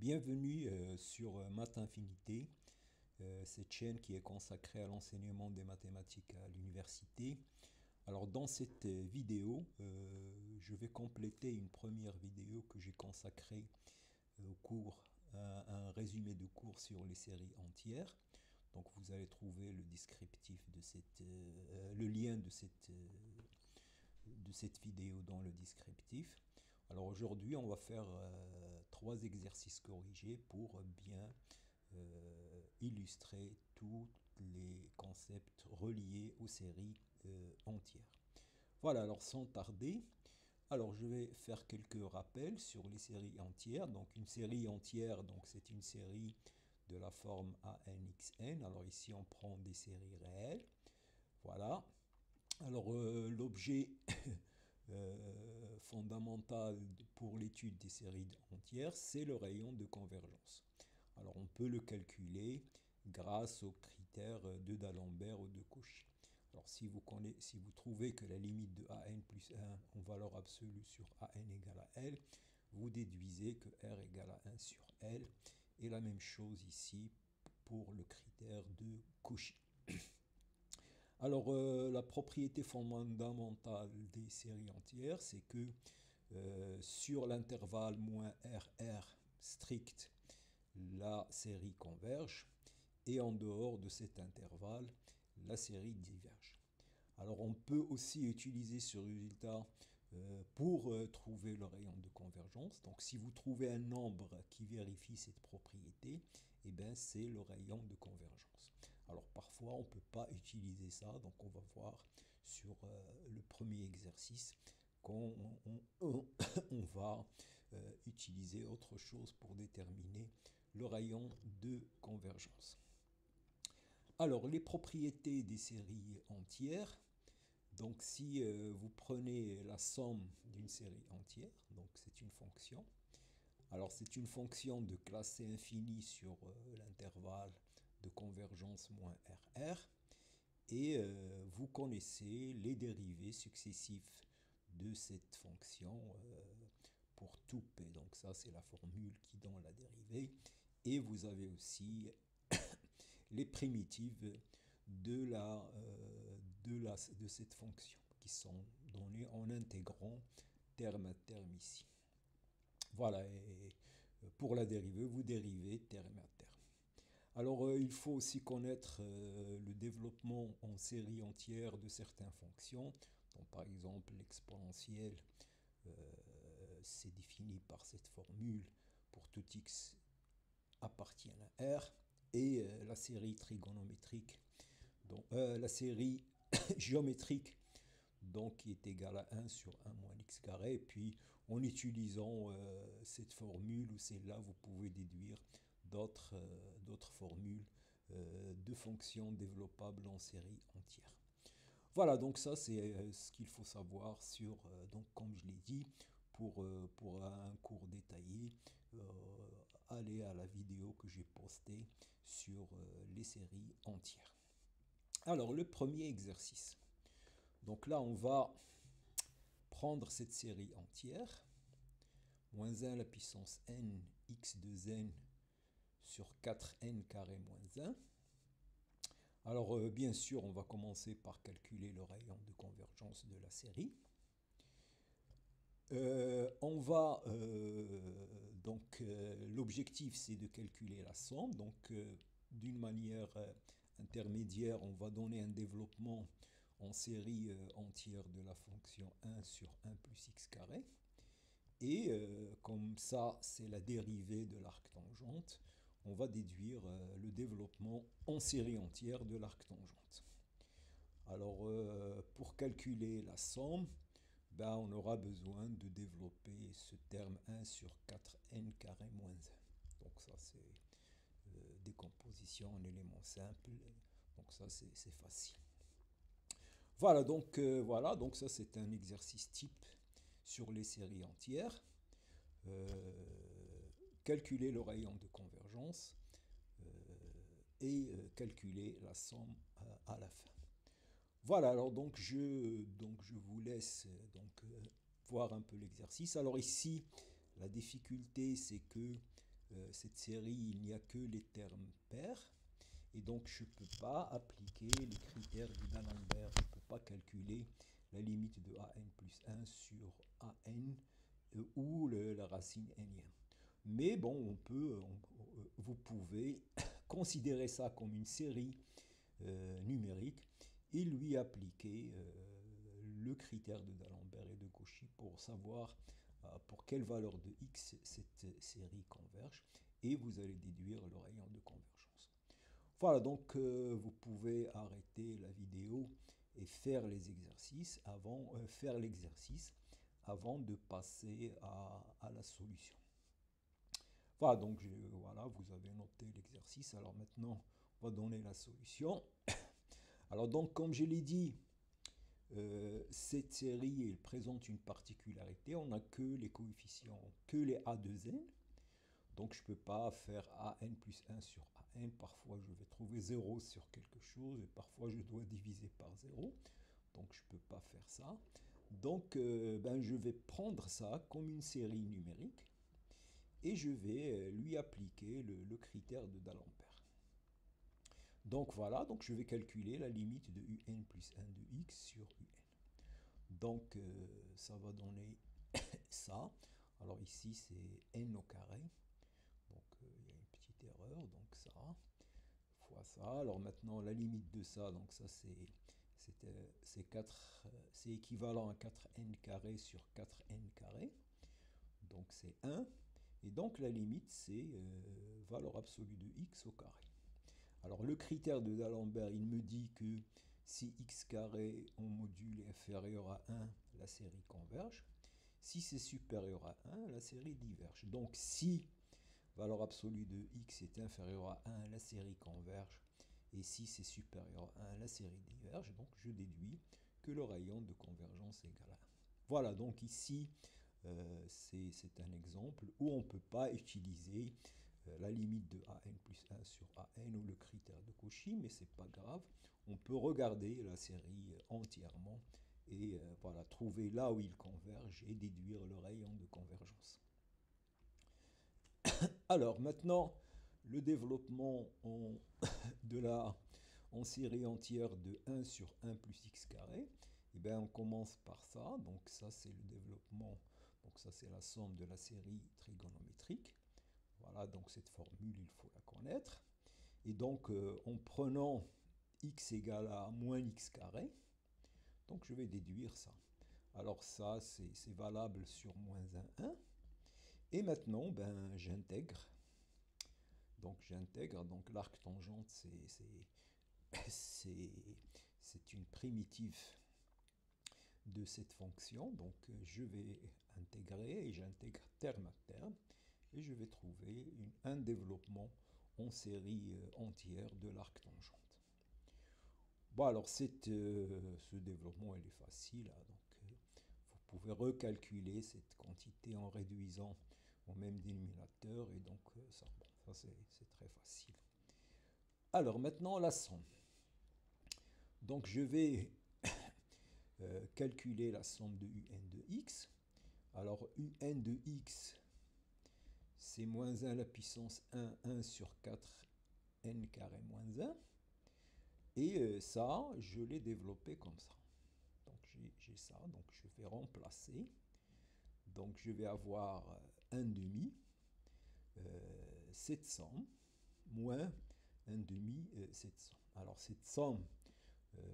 Bienvenue sur Math Infinité, cette chaîne qui est consacrée à l'enseignement des mathématiques à l'université. Alors dans cette vidéo, je vais compléter une première vidéo que j'ai consacrée au cours, à un résumé de cours sur les séries entières. Donc vous allez trouver le descriptif de le lien de cette vidéo dans le descriptif. Alors aujourd'hui, on va faire 3 exercices corrigés pour bien illustrer tous les concepts reliés aux séries entières. Voilà, alors sans tarder, alors je vais faire quelques rappels sur les séries entières. Donc une série entière, donc c'est une série de la forme ANXN. Alors ici, on prend des séries réelles. Voilà. Alors l'objet fondamental pour l'étude des séries entières, c'est le rayon de convergence. Alors on peut le calculer grâce aux critères de d'Alembert ou de Cauchy. Alors si vous trouvez que la limite de an plus 1 en valeur absolue sur an égale à L, vous déduisez que R égale à 1 sur L. Et la même chose ici pour le critère de Cauchy. Alors, la propriété fondamentale des séries entières, c'est que sur l'intervalle moins RR strict, la série converge, et en dehors de cet intervalle, la série diverge. Alors, on peut aussi utiliser ce résultat pour trouver le rayon de convergence. Donc, si vous trouvez un nombre qui vérifie cette propriété, eh bien, c'est le rayon de convergence. Alors, parfois, on ne peut pas utiliser ça. Donc, on va voir sur le premier exercice qu'on on va utiliser autre chose pour déterminer le rayon de convergence. Alors, les propriétés des séries entières. Donc si vous prenez la somme d'une série entière, donc c'est une fonction. Alors c'est une fonction de classe C infinie sur l'intervalle de convergence moins RR. Et vous connaissez les dérivés successifs de cette fonction pour tout P. Donc ça c'est la formule qui donne la dérivée. Et vous avez aussi les primitives de cette fonction qui sont données en intégrant terme à terme ici. Voilà, et pour la dérivée, vous dérivez terme à terme. Alors, il faut aussi connaître le développement en série entière de certaines fonctions. Donc, par exemple, l'exponentielle, c'est défini par cette formule pour tout x appartient à R. Et la série trigonométrique, donc, la série géométrique, donc qui est égale à 1 sur 1 moins x carré. Et puis en utilisant cette formule ou celle-là, vous pouvez déduire d'autres formules de fonctions développables en série entière. Voilà, donc ça c'est ce qu'il faut savoir sur, donc comme je l'ai dit, pour un cours détaillé, allez à la vidéo que j'ai postée sur les séries entières. Alors, le premier exercice. Donc là, on va prendre cette série entière, moins 1 à la puissance n, x de n sur 4n carré moins 1. Alors, bien sûr, on va commencer par calculer le rayon de convergence de la série. L'objectif, c'est de calculer la somme. Donc, d'une manière intermédiaire, on va donner un développement en série entière de la fonction 1 sur 1 plus x carré. Et comme ça, c'est la dérivée de l'arc tangente, on va déduire le développement en série entière de l'arc tangente. Alors, pour calculer la somme, ben, on aura besoin de développer ce terme 1 sur 4n carré moins 1. Donc ça, c'est décomposition en éléments simples. Donc ça, c'est facile. Voilà, donc ça, c'est un exercice type sur les séries entières. Calculer le rayon de convergence et calculer la somme à la fin. Voilà, alors donc je vous laisse voir un peu l'exercice. Alors ici, la difficulté, c'est que cette série, il n'y a que les termes pairs. Et donc, je ne peux pas appliquer les critères de d'Alembert. Je ne peux pas calculer la limite de an plus 1 sur an ou la racine n. Mais bon, vous pouvez considérer ça comme une série numérique et lui appliquer le critère de d'Alembert et de Cauchy pour savoir pour quelle valeur de x cette série converge, et vous allez déduire le rayon de convergence. Voilà, donc vous pouvez arrêter la vidéo et faire les exercices faire l'exercice avant de passer à la solution. Voilà, donc voilà, vous avez noté l'exercice. Alors maintenant, on va donner la solution. Alors donc, comme je l'ai dit, cette série elle présente une particularité. On n'a que les coefficients, que les a de n. Donc je ne peux pas faire an plus 1 sur an. Parfois je vais trouver 0 sur quelque chose et parfois je dois diviser par 0. Donc je ne peux pas faire ça. Donc je vais prendre ça comme une série numérique et je vais lui appliquer le critère de d'Alembert. Donc voilà, donc je vais calculer la limite de un plus 1 de x sur un. Donc ça va donner ça. Alors ici c'est n au carré. Donc il y a une petite erreur, donc ça fois ça. Alors maintenant la limite de ça, donc ça c'est équivalent à 4n carré sur 4n carré. Donc c'est 1. Et donc la limite c'est valeur absolue de x au carré. Alors le critère de d'Alembert, il me dit que si x carré en module est inférieur à 1, la série converge. Si c'est supérieur à 1, la série diverge. Donc si valeur absolue de x est inférieure à 1, la série converge. Et si c'est supérieur à 1, la série diverge. Donc je déduis que le rayon de convergence est égal à 1. Voilà, donc ici, c'est un exemple où on ne peut pas utiliser la limite de an plus 1 sur an ou le critère de Cauchy, mais ce n'est pas grave. On peut regarder la série entièrement et voilà, trouver là où il converge et déduire le rayon de convergence. Alors maintenant, le développement en série entière de 1 sur 1 plus x carré, eh bien, on commence par ça. Donc ça, c'est le développement. Donc ça, c'est la somme de la série trigonométrique. Voilà, donc cette formule, il faut la connaître. Et donc, en prenant x égale à moins x carré, donc je vais déduire ça. Alors ça, c'est valable sur moins 1, 1. Et maintenant, ben, j'intègre. Donc j'intègre, donc l'arc tangente, c'est une primitive de cette fonction. Donc je vais intégrer et j'intègre terme à terme. Et je vais trouver un développement en série entière de l'arc tangente. Bon, alors ce développement, il est facile. Hein, donc, vous pouvez recalculer cette quantité en réduisant au même dénominateur. Et donc, ça c'est très facile. Alors, maintenant, la somme. Donc, je vais calculer la somme de un de x. Alors, un de x, c'est moins 1 à la puissance 1, 1 sur 4 n carré moins 1. Et ça, je l'ai développé comme ça. Donc j'ai ça, donc je vais remplacer. Donc je vais avoir 1 demi 700 moins 1 demi 700. Alors cette somme,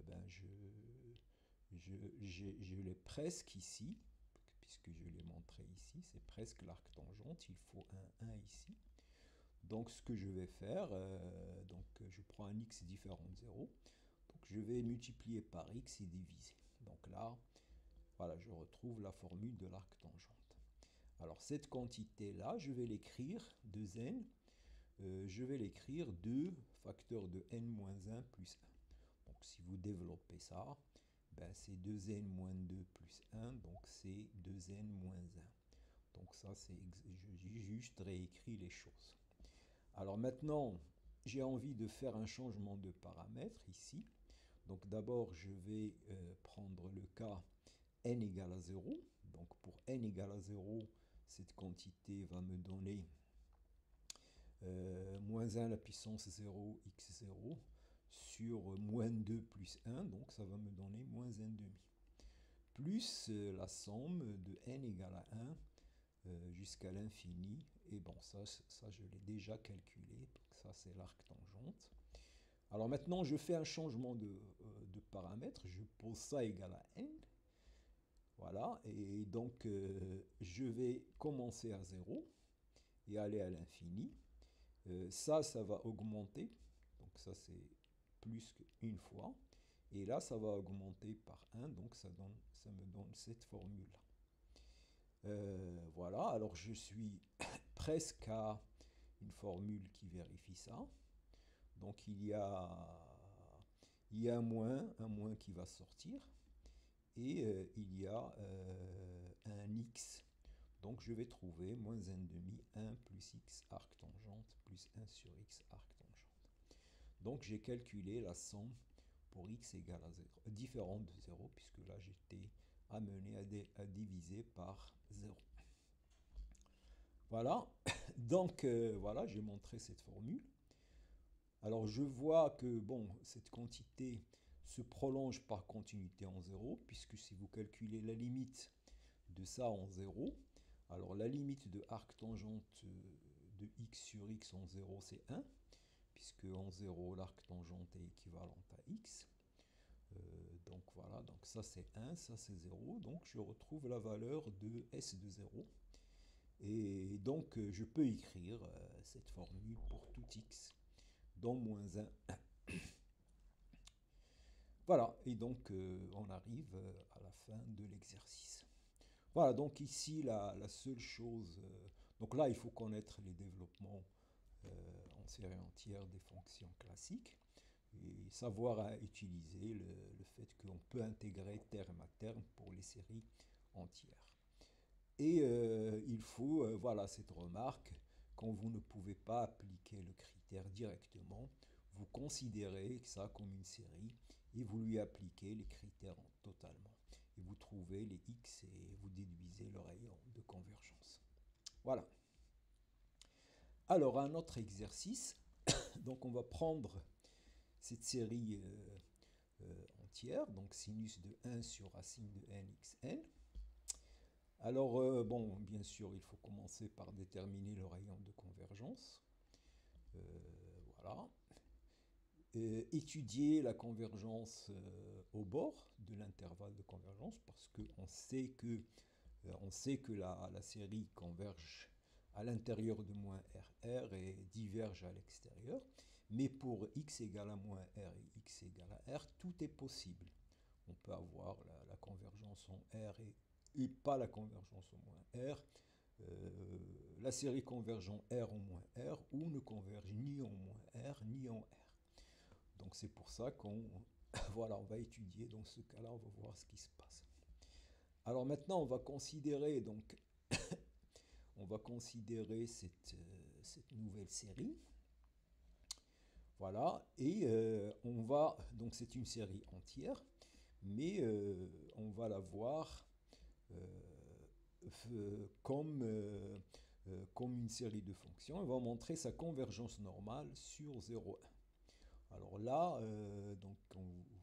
ben je l'ai presque ici, puisque je l'ai montré ici, c'est presque l'arc tangente, il faut un 1 ici. Donc ce que je vais faire, donc je prends un x différent de 0, donc je vais multiplier par x et diviser. Donc là, voilà, je retrouve la formule de l'arc tangente. Alors cette quantité-là, je vais l'écrire, 2n, je vais l'écrire 2 facteur de n moins 1 plus 1. Donc si vous développez ça, ben, c'est 2n moins 2 plus 1, donc c'est 2n moins 1. Donc ça, j'ai juste réécrit les choses. Alors maintenant, j'ai envie de faire un changement de paramètre ici. Donc d'abord, je vais prendre le cas n égale à 0. Donc pour n égale à 0, cette quantité va me donner moins 1 la puissance 0 x0 sur moins 2 plus 1, donc ça va me donner moins 1 demi. Plus la somme de n égale à 1 jusqu'à l'infini. Et bon, ça je l'ai déjà calculé. Donc ça, c'est l'arc tangente. Alors maintenant, je fais un changement de paramètre. Je pose ça égal à n. Voilà. Et donc, je vais commencer à 0 et aller à l'infini. Ça va augmenter. Donc ça, c'est plus qu'une fois. Et là, ça va augmenter par 1. Donc ça me donne cette formule-là. Voilà, alors je suis presque à une formule qui vérifie ça. Donc il y a un moins qui va sortir. Et il y a un x. Donc je vais trouver moins 1 demi, 1 plus x arc tangente, plus 1 sur x arc tangente. Donc j'ai calculé la somme pour x égale à 0, différente de 0, puisque là j'étais amené à diviser par 0. Voilà, donc voilà, j'ai montré cette formule. Alors je vois que bon, cette quantité se prolonge par continuité en 0, puisque si vous calculez la limite de ça en 0, alors la limite de arc tangente de x sur x en 0, c'est 1, puisque en 0, l'arc tangente est équivalent à x. Donc voilà, donc ça c'est 1, ça c'est 0, donc je retrouve la valeur de S de 0. Et donc, je peux écrire cette formule pour tout x dans moins 1. Voilà, et donc on arrive à la fin de l'exercice. Voilà, donc ici, la seule chose... donc là, il faut connaître les développements en série entière des fonctions classiques et savoir utiliser le fait qu'on peut intégrer terme à terme pour les séries entières. Et il faut, voilà cette remarque, quand vous ne pouvez pas appliquer le critère directement, vous considérez ça comme une série et vous lui appliquez les critères totalement. Et vous trouvez les x et vous déduisez le rayon de convergence. Voilà. Alors, un autre exercice. Donc, on va prendre cette série entière, donc sinus de 1 sur racine de n xn. Alors, bon, bien sûr, il faut commencer par déterminer le rayon de convergence. Voilà. Étudier la convergence au bord de l'intervalle de convergence, parce qu'on sait que la série converge à l'intérieur de moins RR et diverge à l'extérieur. Mais pour x égale à moins R et x égale à R, tout est possible. On peut avoir la convergence en R et pas la convergence au moins R, la série converge en R au moins R, ou ne converge ni en moins R, ni en R. Donc c'est pour ça qu'on voilà, on va étudier, dans ce cas-là, on va voir ce qui se passe. Alors maintenant, on va considérer, donc, on va considérer cette nouvelle série. Voilà, et on va, donc c'est une série entière, mais on va la voir comme une série de fonctions. On va montrer sa convergence normale sur 0,1. Alors là, donc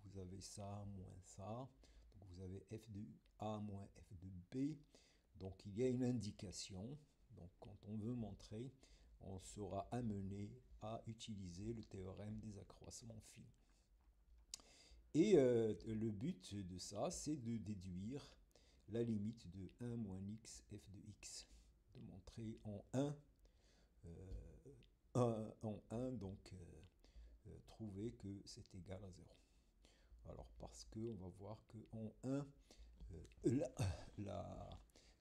vous avez ça moins ça, donc vous avez f de a moins f de b. Donc il y a une indication. Donc quand on veut montrer, on sera amené à utiliser le théorème des accroissements finis. Et le but de ça, c'est de déduire la limite de 1 moins x f de x, de montrer en 1, donc trouver que c'est égal à 0. Alors parce qu'on va voir qu'en 1,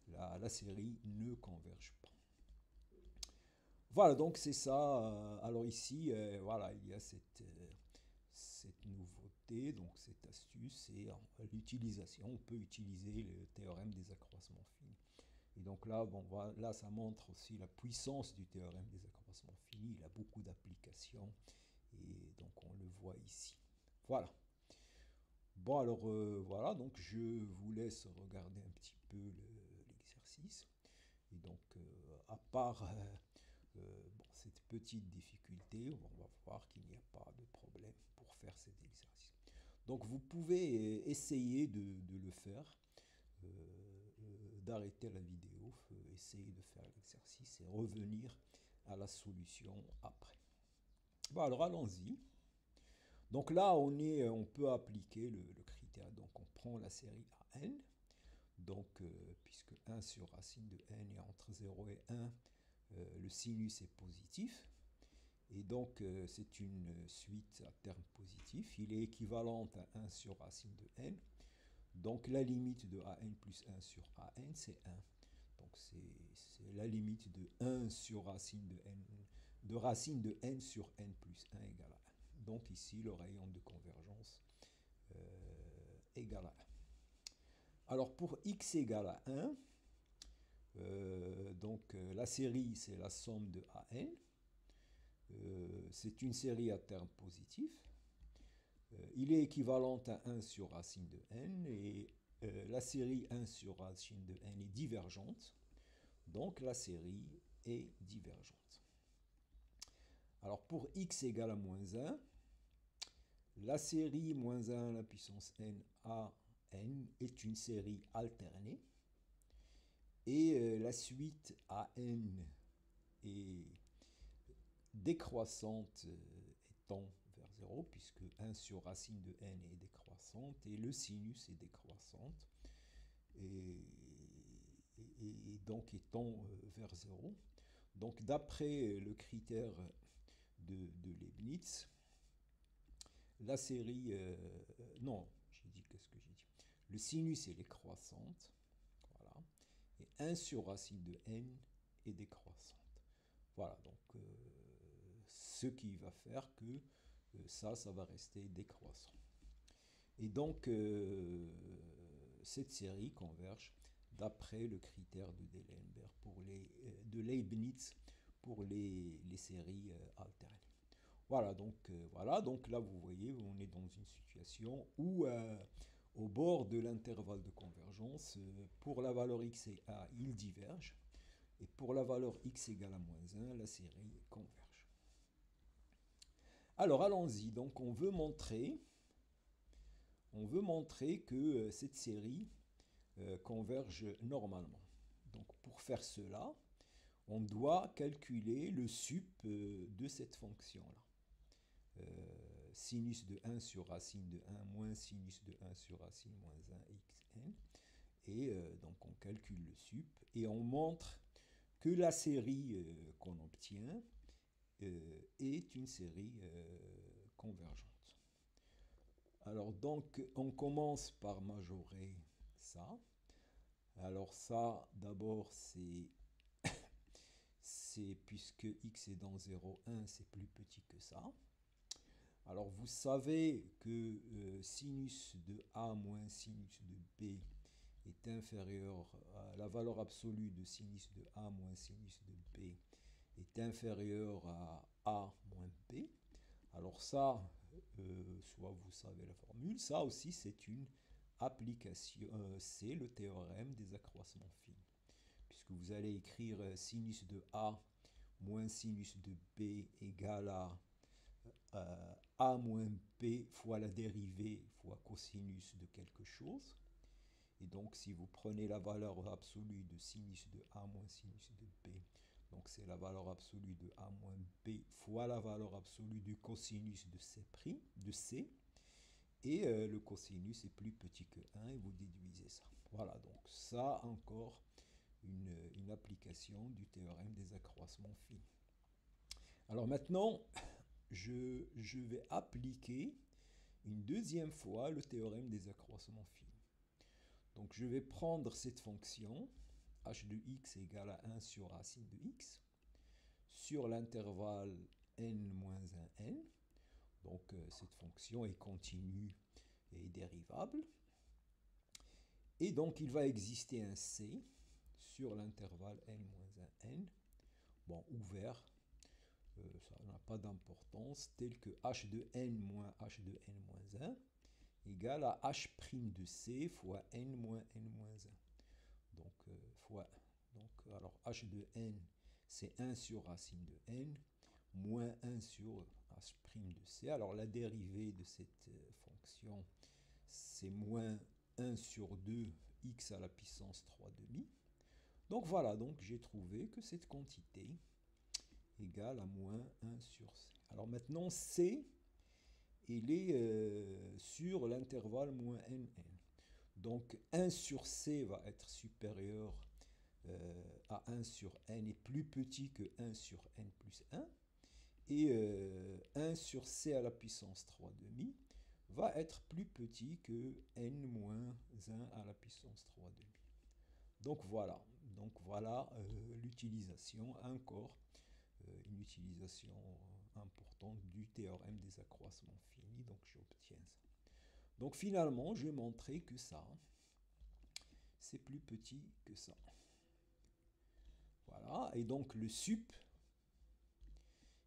la série ne converge pas. Voilà, donc c'est ça. Alors ici, voilà, il y a cette nouveauté, donc cette astuce, et l'utilisation, on peut utiliser le théorème des accroissements finis. Et donc là, bon, voilà, là, ça montre aussi la puissance du théorème des accroissements finis. Il a beaucoup d'applications, et donc on le voit ici. Voilà. Bon, alors voilà, donc je vous laisse regarder un petit peu l'exercice. Et donc, à part bon, cette petite difficulté, on va voir qu'il n'y a pas de problème pour faire cet exercice. Donc vous pouvez essayer de le faire, d'arrêter la vidéo, essayer de faire l'exercice et revenir à la solution après. Bon, alors allons-y. Donc là, on peut appliquer le critère. Donc on prend la série à n. Donc, puisque 1 sur racine de n est entre 0 et 1, le sinus est positif. Et donc, c'est une suite à terme positif. Il est équivalent à 1 sur racine de n. Donc, la limite de an plus 1 sur an, c'est 1. Donc, c'est la limite de 1 sur racine de n sur n plus 1 égale à 1. Donc, ici, le rayon de convergence égale à 1. Alors, pour x égale à 1, la série, c'est la somme de an. C'est une série à terme positif. Il est équivalent à 1 sur racine de n et la série 1 sur racine de n est divergente. Donc la série est divergente. Alors pour x égale à moins 1, la série moins 1 à la puissance n à n est une série alternée. Et la suite à n est décroissante étant vers 0, puisque 1 sur racine de n est décroissante et le sinus est décroissante, et donc étant vers 0. Donc d'après le critère de Leibniz, la série... non, j'ai dit, qu'est-ce que j'ai dit? Le sinus est décroissante, voilà, et 1 sur racine de n est décroissante. Voilà, donc ce qui va faire que ça va rester décroissant. Et donc, cette série converge d'après le critère de D'Alembert de Leibniz pour les séries alternées. Voilà, donc là, vous voyez, on est dans une situation où, au bord de l'intervalle de convergence, pour la valeur x et a, ils divergent. Et pour la valeur x égale à moins 1, la série converge. Alors, allons-y. Donc, on veut montrer que cette série converge normalement. Donc, pour faire cela, on doit calculer le sup de cette fonction-là. Sinus de 1 sur racine de 1 moins sinus de 1 sur racine moins 1 xn. Et donc, on calcule le sup et on montre que la série qu'on obtient est une série convergente. Alors donc, on commence par majorer ça. Alors ça, d'abord, c'est puisque x est dans 0, 1, c'est plus petit que ça. Alors vous savez que sinus de a moins sinus de b est inférieur à la valeur absolue de sinus de a moins sinus de b est inférieur à a moins b. Alors ça, soit vous savez la formule, ça aussi c'est une application, c'est le théorème des accroissements finis. Puisque vous allez écrire sinus de a moins sinus de b égale à a moins b fois la dérivée fois cosinus de quelque chose. Et donc, si vous prenez la valeur absolue de sinus de a moins sinus de b, donc c'est la valeur absolue de a moins b fois la valeur absolue du cosinus de c, et le cosinus est plus petit que 1, et vous déduisez ça. Voilà, donc ça encore une application du théorème des accroissements finis. Alors maintenant, je vais appliquer une deuxième fois le théorème des accroissements finis. Donc je vais prendre cette fonction h de x égale à 1 sur racine de x sur l'intervalle n-1n. Donc cette fonction est continue et dérivable. Et donc il va exister un c sur l'intervalle n-1n, bon, ouvert, ça n'a pas d'importance, tel que h de n moins h de n moins 1 égale à h' de c fois n moins n moins 1. Donc, alors h de n, c'est 1 sur racine de n, moins 1 sur h' de c. Alors la dérivée de cette fonction, c'est moins 1 sur 2 x à la puissance 3 demi. Donc voilà, donc j'ai trouvé que cette quantité égale à moins 1 sur c. Alors maintenant, c, il est sur l'intervalle moins n. Donc 1 sur c va être supérieur à 1 sur n est plus petit que 1 sur n plus 1. Et 1 sur c à la puissance 3 demi va être plus petit que n moins 1 à la puissance 3 demi. Donc voilà l'utilisation, encore une utilisation importante du théorème des accroissements finis. Donc j'obtiens ça. Donc finalement, j'ai montré que ça, c'est plus petit que ça. Voilà, et donc le sup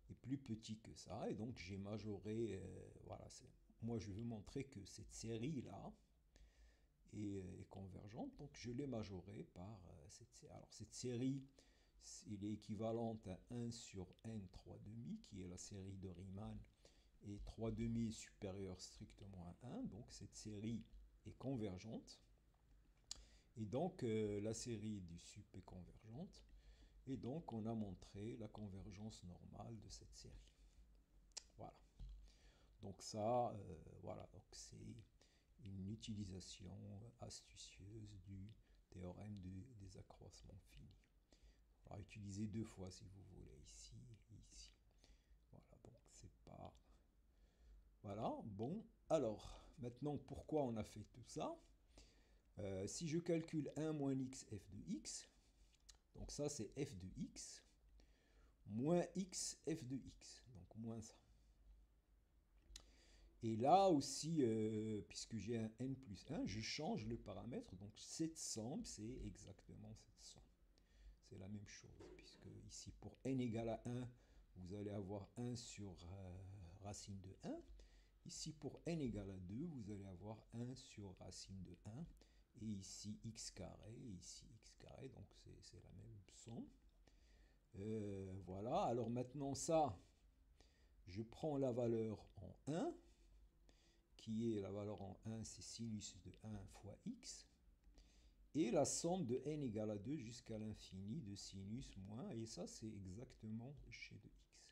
est plus petit que ça, et donc j'ai majoré, voilà, moi je veux montrer que cette série-là est convergente, donc je l'ai majorée par cette série. Alors cette série, il est équivalente à 1 sur n 3 demi, qui est la série de Riemann, et 3 demi est supérieur strictement à 1, donc cette série est convergente, et donc la série du sup est convergente, et donc on a montré la convergence normale de cette série. Voilà. Donc ça, voilà, donc c'est une utilisation astucieuse du théorème des accroissements finis. Alors utiliser deux fois si vous voulez, ici et ici. Voilà, donc c'est pas... Voilà, bon, alors, maintenant, pourquoi on a fait tout ça? Si je calcule 1 moins x f de x, donc ça c'est f de x, moins x f de x, donc moins ça. Et là aussi, puisque j'ai un n plus 1, je change le paramètre, donc cette somme, c'est exactement cette somme. C'est la même chose, puisque ici, pour n égale à 1, vous allez avoir 1 sur racine de 1. Ici, pour n égale à 2, vous allez avoir 1 sur racine de 1. Et ici, x carré, et ici, x carré, donc c'est la même somme. Voilà, alors maintenant ça, je prends la valeur en 1, qui est la valeur en 1, c'est sinus de 1 fois x. Et la somme de n égale à 2 jusqu'à l'infini de sinus moins, et ça c'est exactement g de x.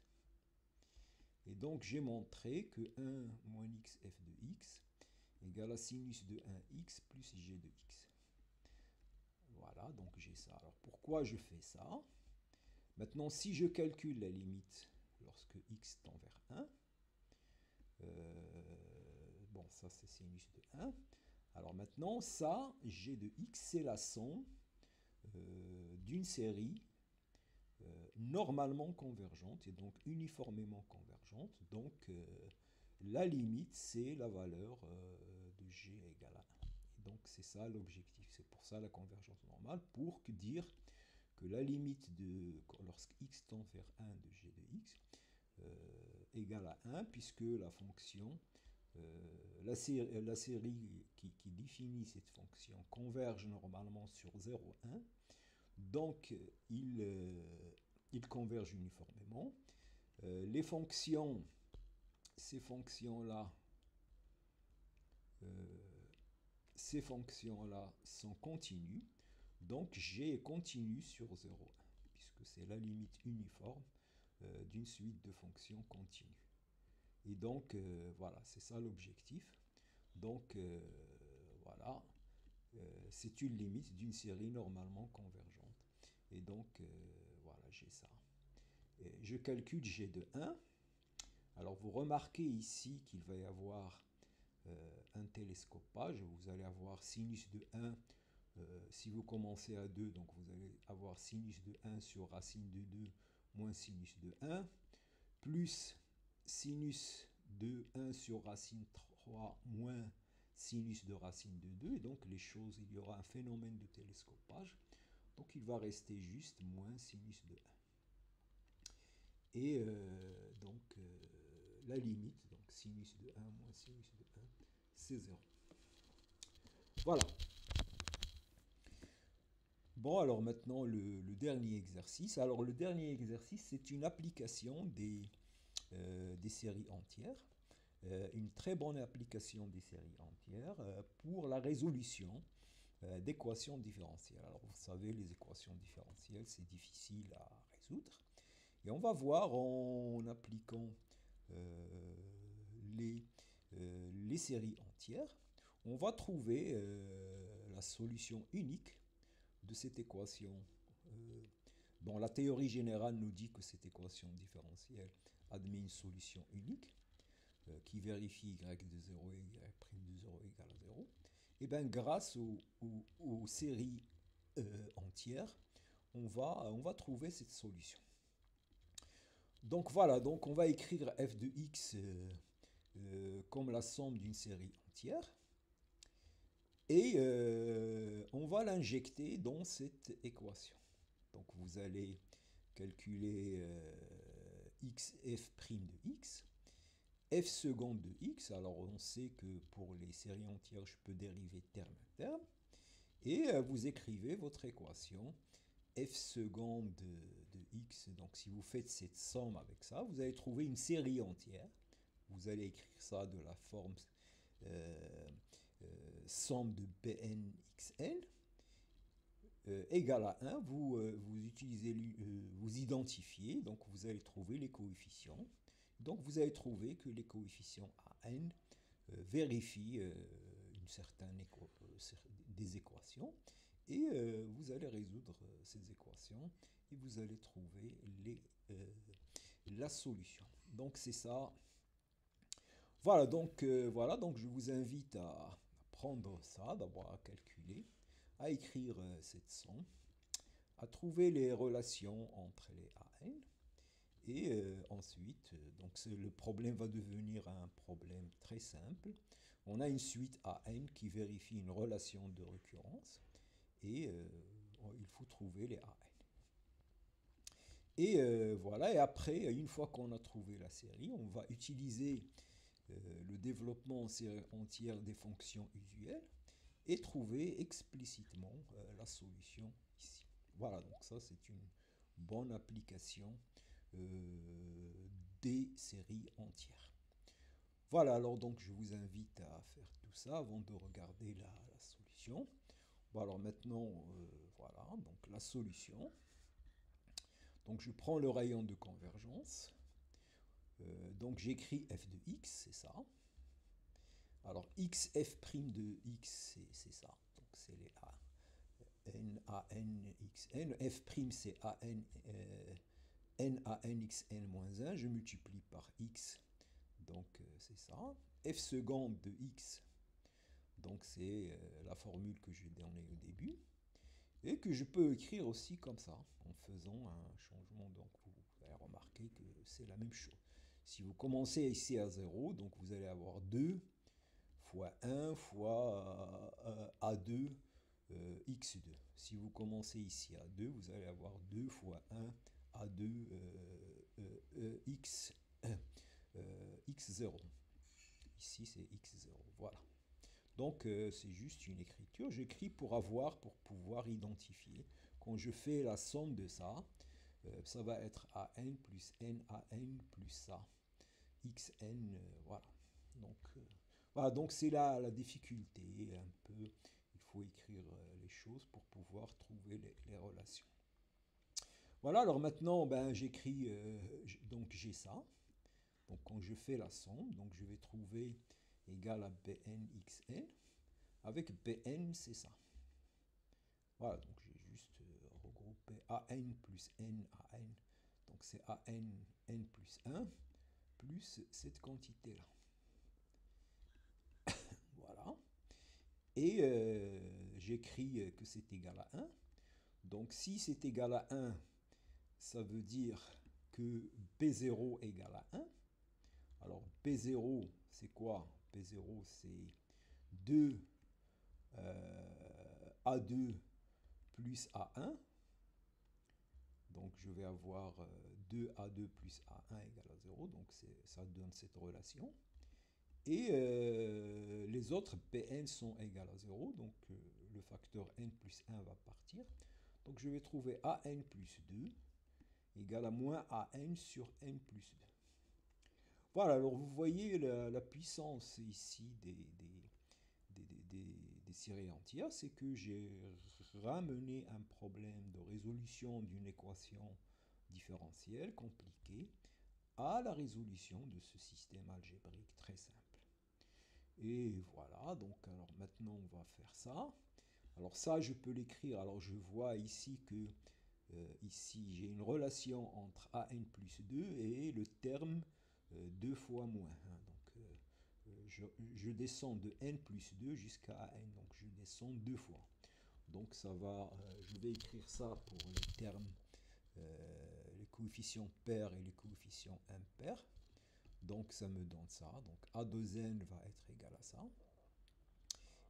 Et donc j'ai montré que 1 moins x f de x égale à sinus de 1x plus g de x. Voilà, donc j'ai ça. Alors pourquoi je fais ça? Maintenant, si je calcule la limite lorsque x tend vers 1, bon, ça c'est sinus de 1. Alors maintenant, ça, g de x, c'est la somme d'une série normalement convergente et donc uniformément convergente. Donc la limite, c'est la valeur de g égale à 1. Et donc c'est ça l'objectif. C'est pour ça la convergence normale, pour dire que la limite de lorsque x tend vers 1 de g de x égale à 1, puisque la fonction, la série qui définit cette fonction converge normalement sur 0, 1. Donc, il converge uniformément. Les fonctions, ces fonctions-là sont continues. Donc, g est continu sur 0, 1, puisque c'est la limite uniforme d'une suite de fonctions continues. Et donc, voilà, c'est ça l'objectif. Donc, voilà, c'est une limite d'une série normalement convergente. Et donc, voilà, j'ai ça. Et je calcule g de 1. Alors, vous remarquez ici qu'il va y avoir un télescopage. Vous allez avoir sinus de 1. Si vous commencez à 2, donc vous allez avoir sinus de 1 sur racine de 2 moins sinus de 1, plus sinus de 1 sur racine 3 moins sinus de racine de 2. Et donc, les choses, il y aura un phénomène de télescopage. Donc, il va rester juste moins sinus de 1. Et donc, la limite, donc sinus de 1 moins sinus de 1, c'est 0. Voilà. Bon, alors maintenant, le dernier exercice. Alors, le dernier exercice, c'est une application des des séries entières. Une très bonne application des séries entières pour la résolution d'équations différentielles. Alors vous savez, les équations différentielles, c'est difficile à résoudre. Et on va voir en appliquant euh, les, les séries entières, on va trouver la solution unique de cette équation dont la théorie générale nous dit que cette équation différentielle admet une solution unique qui vérifie y de 0 et y' de 0 égale à 0. Et bien grâce aux séries entières, on va trouver cette solution. Donc voilà, donc on va écrire f de x comme la somme d'une série entière. Et on va l'injecter dans cette équation. Donc vous allez calculer f' de x, f seconde de x. Alors on sait que pour les séries entières, je peux dériver terme à terme. Et vous écrivez votre équation f seconde de x. Donc si vous faites cette somme avec ça, vous allez trouver une série entière. Vous allez écrire ça de la forme somme de Bn(xn) égale à 1. Vous identifiez, donc vous allez trouver les coefficients. Donc vous allez trouver que les coefficients an vérifient des équations. Et vous allez résoudre ces équations et vous allez trouver la solution. Donc c'est ça. Voilà, donc je vous invite à prendre ça, d'abord à calculer, à écrire cette somme, à trouver les relations entre les AN. Et ensuite, donc le problème va devenir un problème très simple. On a une suite AN qui vérifie une relation de récurrence. Et il faut trouver les AN. Et voilà, et après, une fois qu'on a trouvé la série, on va utiliser le développement en série entière des fonctions usuelles et trouver explicitement la solution ici. Voilà, donc ça c'est une bonne application des séries entières. Voilà, alors donc je vous invite à faire tout ça avant de regarder la solution. Bon, alors maintenant, voilà, donc la solution. Donc je prends le rayon de convergence. Donc j'écris f de x, c'est ça. Alors x f' de x, c'est ça. Donc c'est les a. N, A, N, X, N. F' c'est A, N, N, A, N, X, N moins 1. Je multiplie par x. Donc c'est ça. F seconde de x. Donc c'est la formule que j'ai donnée au début. Et que je peux écrire aussi comme ça, en faisant un changement. Donc vous allez remarquer que c'est la même chose. Si vous commencez ici à 0, donc vous allez avoir 2 fois 1 fois A2 x2. Si vous commencez ici à 2, vous allez avoir 2 fois 1 A2 x0. Ici c'est x0, voilà. Donc c'est juste une écriture. J'écris pour pouvoir identifier. Quand je fais la somme de ça, ça va être AN plus NAN plus ça. XN, voilà. Donc c'est là la difficulté un peu. Il faut écrire les choses pour pouvoir trouver les relations. Voilà, alors maintenant, ben, j'écris, donc j'ai ça. Donc quand je fais la somme, donc je vais trouver égal à BNXN. Avec Bn, c'est ça. Voilà, donc j'ai juste regroupé AN plus N AN. Donc c'est AN, N plus 1, plus cette quantité-là. Voilà. Et j'écris que c'est égal à 1. Donc si c'est égal à 1, ça veut dire que P0 égale à 1. Alors P0, c'est quoi? P0, c'est 2 A2 plus A1. Donc je vais avoir 2A2 plus A1 égale à 0. Donc ça donne cette relation. Et les autres Pn sont égales à 0. Donc le facteur n plus 1 va partir. Donc je vais trouver AN plus 2 égale à moins AN sur n plus 2. Voilà, alors vous voyez la puissance ici des séries entières, c'est que j'ai ramené un problème de résolution d'une équation différentielle compliquée à la résolution de ce système algébrique très simple. Et voilà, donc alors maintenant on va faire ça. Alors ça, je peux l'écrire. Alors je vois ici que ici j'ai une relation entre an plus 2 et le terme 2 fois moins 1. Donc je descends de n plus 2 jusqu'à n. Donc je descends deux fois. Donc ça va, je vais écrire ça pour les termes, les coefficients pairs et les coefficients impairs. Donc ça me donne ça. Donc A2n va être égal à ça.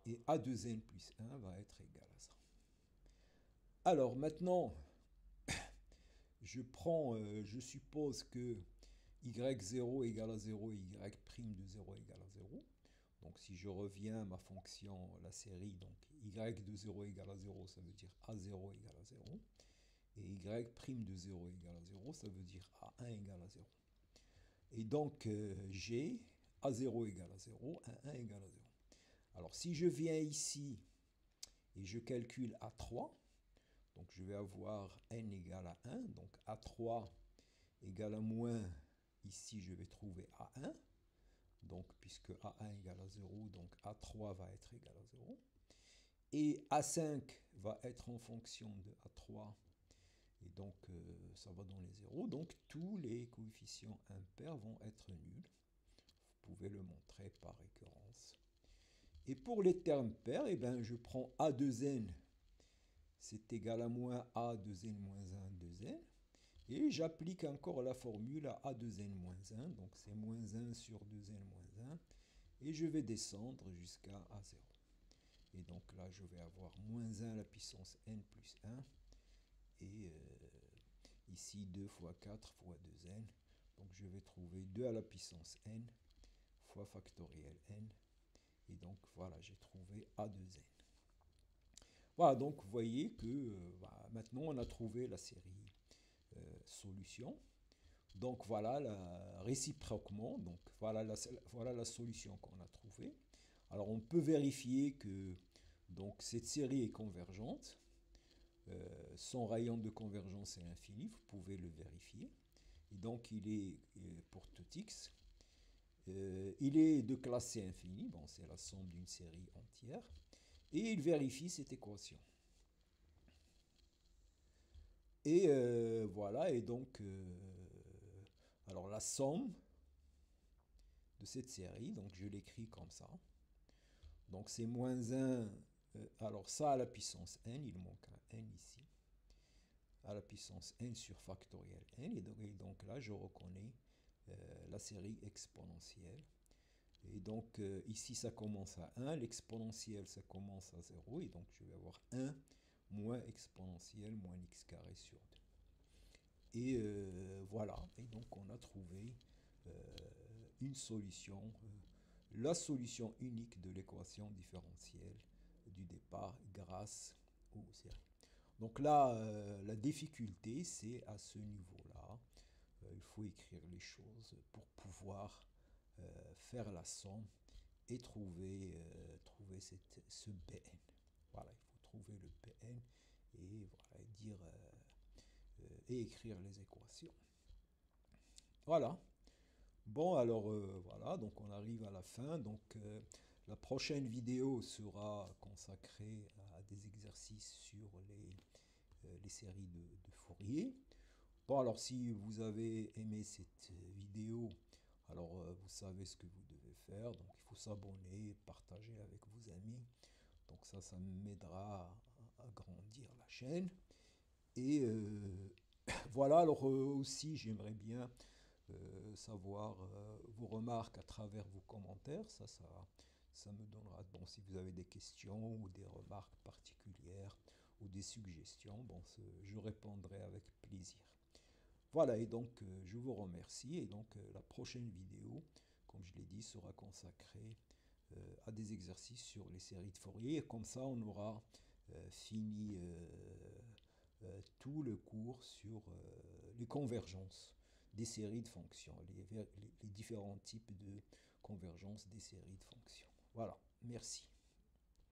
Et A2n plus 1 va être égal à ça. Alors maintenant, je suppose que y0 égale à 0 et y' de 0 égale à 0. Donc si je reviens à ma fonction, la série, donc y de 0 égale à 0, ça veut dire a0 égale à 0. Et y' de 0 égale à 0, ça veut dire a1 égale à 0. Et donc j'ai a0 égale à 0, a1 égale à 0. Alors si je viens ici et je calcule a3, donc je vais avoir n égale à 1, donc a3 égale à moins, ici je vais trouver a1, donc puisque a1 égale à 0, donc a3 va être égal à 0. Et a5 va être en fonction de a3, et donc ça va dans les zéros, donc tous les coefficients impairs vont être nuls. Vous pouvez le montrer par récurrence. Et pour les termes pairs, eh ben, je prends a2n, c'est égal à moins a 2n moins 1, 2n. Et j'applique encore la formule à a2n moins 1, donc c'est moins 1 sur 2n moins 1. Et je vais descendre jusqu'à a0. Et donc là, je vais avoir moins 1 à la puissance n plus 1. Et ici, 2 fois 4 fois 2n. Donc je vais trouver 2 à la puissance n fois factoriel n. Et donc voilà, j'ai trouvé a2n. Voilà, donc vous voyez que maintenant on a trouvé la série solution. Donc voilà, réciproquement, donc voilà la solution qu'on a trouvée. Alors on peut vérifier que donc, cette série est convergente. Son rayon de convergence est infini, vous pouvez le vérifier. Et donc il est, pour tout x, il est de classe C infinie, bon, c'est la somme d'une série entière. Et il vérifie cette équation. Et voilà, et donc, alors la somme de cette série, donc je l'écris comme ça. Donc c'est moins 1, alors ça à la puissance n, il manque un n ici, à la puissance n sur factoriel n, et donc là je reconnais la série exponentielle. Et donc ici ça commence à 1, l'exponentielle ça commence à 0, et donc je vais avoir 1 moins exponentielle moins x carré sur 2. Et voilà, et donc on a trouvé une solution, la solution unique de l'équation différentielle du départ grâce aux séries. Donc là, la difficulté, c'est à ce niveau-là. Il faut écrire les choses pour pouvoir faire la somme et trouver ce Bn. Voilà, il faut trouver le Bn et voilà, dire et écrire les équations. Voilà. Bon, alors voilà, donc on arrive à la fin. Donc la prochaine vidéo sera consacrée à des exercices sur les séries de Fourier. Bon, alors si vous avez aimé cette vidéo, alors vous savez ce que vous devez faire. Donc il faut s'abonner, partager avec vos amis. Donc ça m'aidera à grandir la chaîne. Et voilà, alors aussi j'aimerais bien savoir vos remarques à travers vos commentaires. Ça me donnera, bon, si vous avez des questions ou des remarques particulières ou des suggestions, bon, je répondrai avec plaisir. Voilà, et donc je vous remercie. Et donc la prochaine vidéo, comme je l'ai dit, sera consacrée à des exercices sur les séries de Fourier. Et comme ça, on aura fini tout le cours sur les convergences des séries de fonctions, les différents types de convergence des séries de fonctions. Voilà, merci.